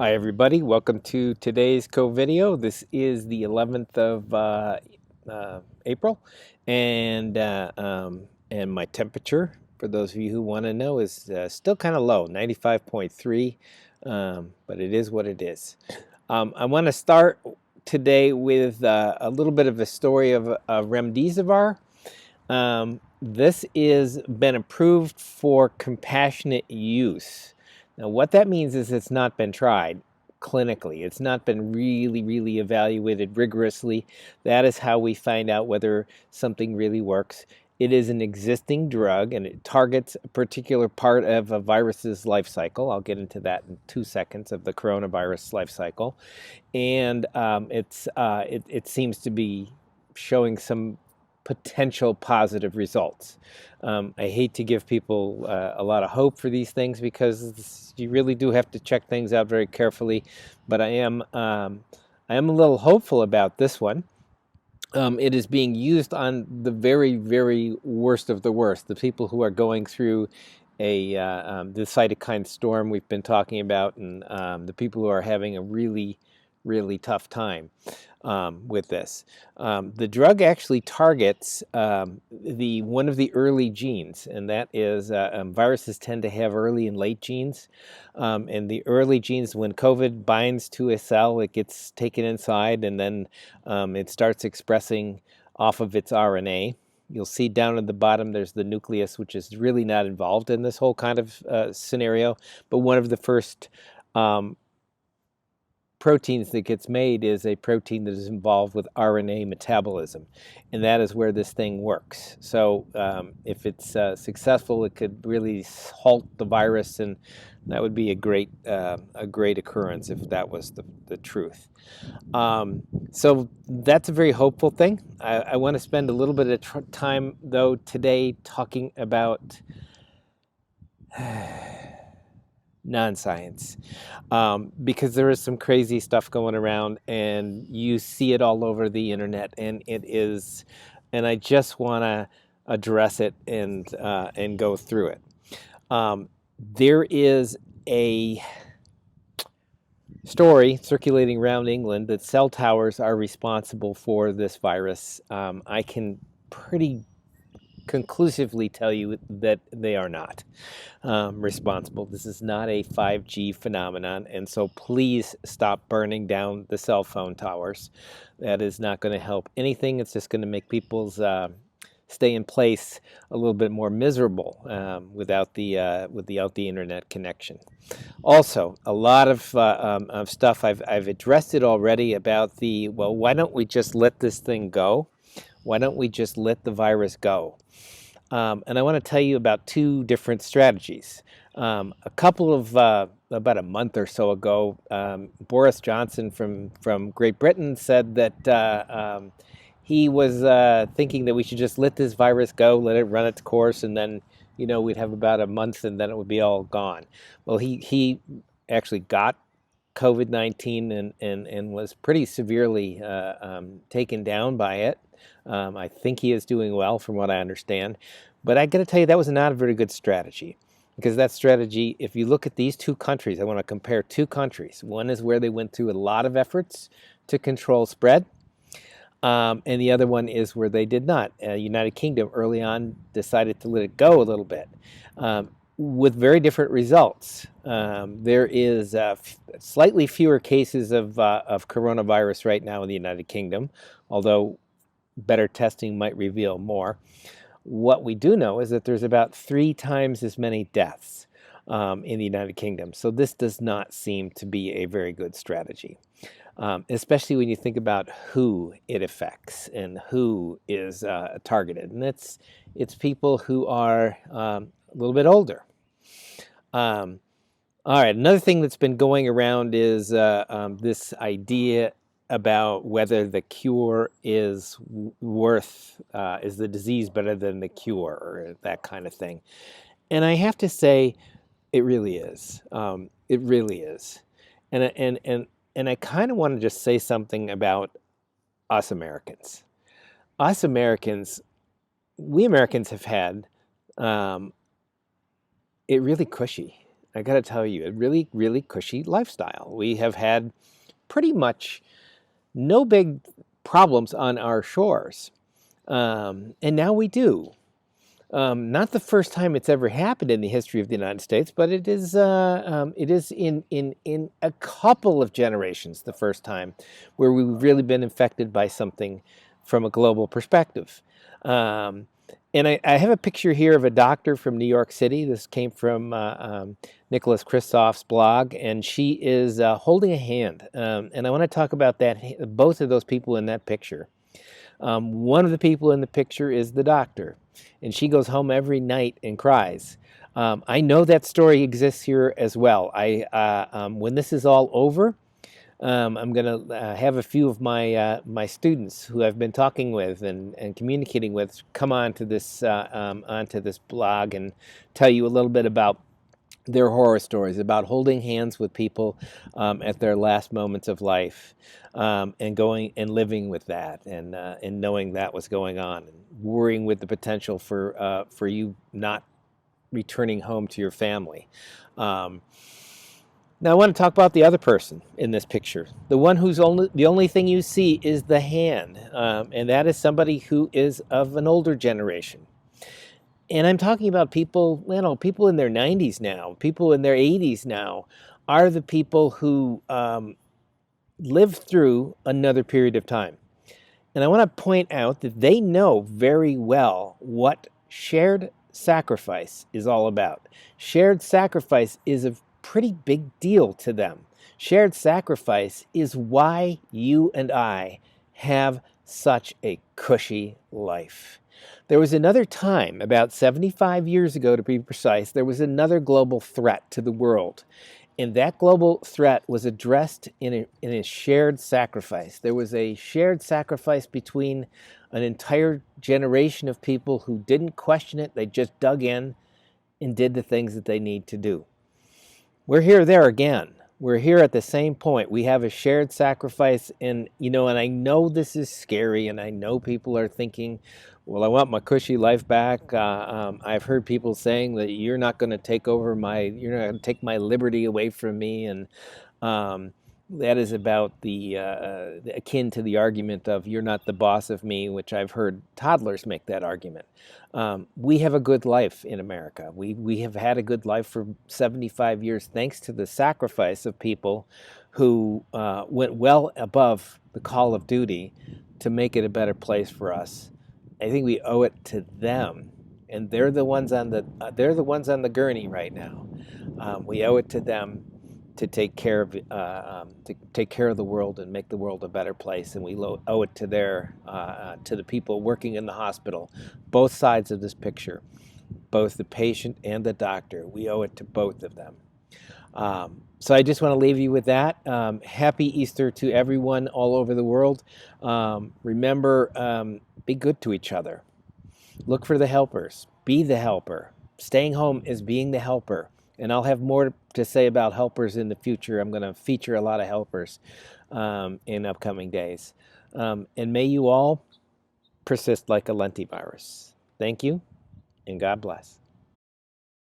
Hi everybody, welcome to today's video. This is the 11th of April, and my temperature, for those of you who want to know, is still kind of low, 95.3, but it is what it is. I want to start today with a little bit of a story of Remdesivir. This is been approved for compassionate use. Now, what that means is it's not been tried clinically. It's not been really evaluated rigorously. That is how we find out whether something really works. It is an existing drug, and it targets a particular part of a virus's life cycle. I'll get into that in 2 seconds, of the coronavirus life cycle. And it seems to be showing some potential positive results. I hate to give people a lot of hope for these things, because you really do have to check things out very carefully. But I am a little hopeful about this one. It is being used on the very worst of the worst, the people who are going through the cytokine storm we've been talking about, and the people who are having a really tough time with this. The drug actually targets one of the early genes, and that is viruses tend to have early and late genes. And the early genes, when COVID binds to a cell, it gets taken inside, and then it starts expressing off of its RNA. You'll see down at the bottom there's the nucleus, which is really not involved in this whole kind of scenario, but one of the first proteins that gets made is a protein that is involved with RNA metabolism, and that is where this thing works. So if it's successful, it could really halt the virus, and that would be a great occurrence if that was the truth. So that's a very hopeful thing. I want to spend a little bit of time, though, today talking about non-science, because there is some crazy stuff going around, and you see it all over the internet, and I just want to address it and go through it. There is a story circulating around England that cell towers are responsible for this virus. I can pretty conclusively tell you that they are not responsible. This is not a 5G phenomenon, and so please stop burning down the cell phone towers. That is not going to help anything. It's just going to make people's stay in place a little bit more miserable without the internet connection. Also, a lot of stuff I've addressed it already about well, why don't we just let this thing go? Why don't we just let the virus go? And I want to tell you about two different strategies. A couple of, about a month or so ago, Boris Johnson from Great Britain said that he was thinking that we should just let this virus go, let it run its course, and then, we'd have about a month and then it would be all gone. Well, he actually got COVID-19 and was pretty severely taken down by it. I think he is doing well, from what I understand. But I got to tell you, that was not a very good strategy, because that strategy, if you look at these two countries, I want to compare two countries. One is where they went through a lot of efforts to control spread, and the other one is where they did not. United Kingdom early on decided to let it go a little bit, with very different results. There is slightly fewer cases of coronavirus right now in the United Kingdom, although better testing might reveal more. What we do know is that there's about 3 times as many deaths in the United Kingdom. So this does not seem to be a very good strategy, especially when you think about who it affects and who is targeted. And it's people who are a little bit older. All right, another thing that's been going around is this idea about whether the cure is is the disease better than the cure, or that kind of thing. And I have to say, it really is. It really is. And I kind of want to just say something about us Americans. Us Americans, we Americans have had it really cushy. I got to tell you, a really, really cushy lifestyle. We have had pretty much no big problems on our shores. And now we do. Not the first time it's ever happened in the history of the United States, but it is in a couple of generations the first time where we've really been infected by something from a global perspective. Um, and I have a picture here of a doctor from New York City. This came from Nicholas Kristof's blog, and she is holding a hand. And I want to talk about that, both of those people in that picture. One of the people in the picture is the doctor, and she goes home every night and cries. I know that story exists here as well. When this is all over, I'm going to have a few of my students who I've been talking with and communicating with come onto this blog and tell you a little bit about their horror stories, about holding hands with people at their last moments of life, and going and living with that, and knowing that was going on, and worrying with the potential for you not returning home to your family. Now I want to talk about the other person in this picture, the one who's the only thing you see is the hand, and that is somebody who is of an older generation. And I'm talking about people, people in their 90s now, people in their 80s now, are the people who lived through another period of time. And I want to point out that they know very well what shared sacrifice is all about. Shared sacrifice is a pretty big deal to them. Shared sacrifice is why you and I have such a cushy life. There was another time, about 75 years ago to be precise, there was another global threat to the world. And that global threat was addressed in a shared sacrifice. There was a shared sacrifice between an entire generation of people who didn't question it. They just dug in and did the things that they need to do. We're here there again. We're here at the same point. We have a shared sacrifice, and I know this is scary, and I know people are thinking, well, I want my cushy life back. I've heard people saying that you're not going to take my liberty away from me, and that is about akin to the argument of you're not the boss of me, which I've heard toddlers make that argument. We have a good life in America. We have had a good life for 75 years thanks to the sacrifice of people who went well above the call of duty to make it a better place for us. I think we owe it to them, and they're the ones on the gurney right now. We owe it to them to take care of the world and make the world a better place, and we owe it to the people working in the hospital, both sides of this picture, both the patient and the doctor. We owe it to both of them. So I just want to leave you with that. Happy Easter to everyone all over the world. Remember, be good to each other. Look for the helpers. Be the helper. Staying home is being the helper. And I'll have more to say about helpers in the future. I'm going to feature a lot of helpers in upcoming days. And may you all persist like a lentivirus. Thank you, and God bless.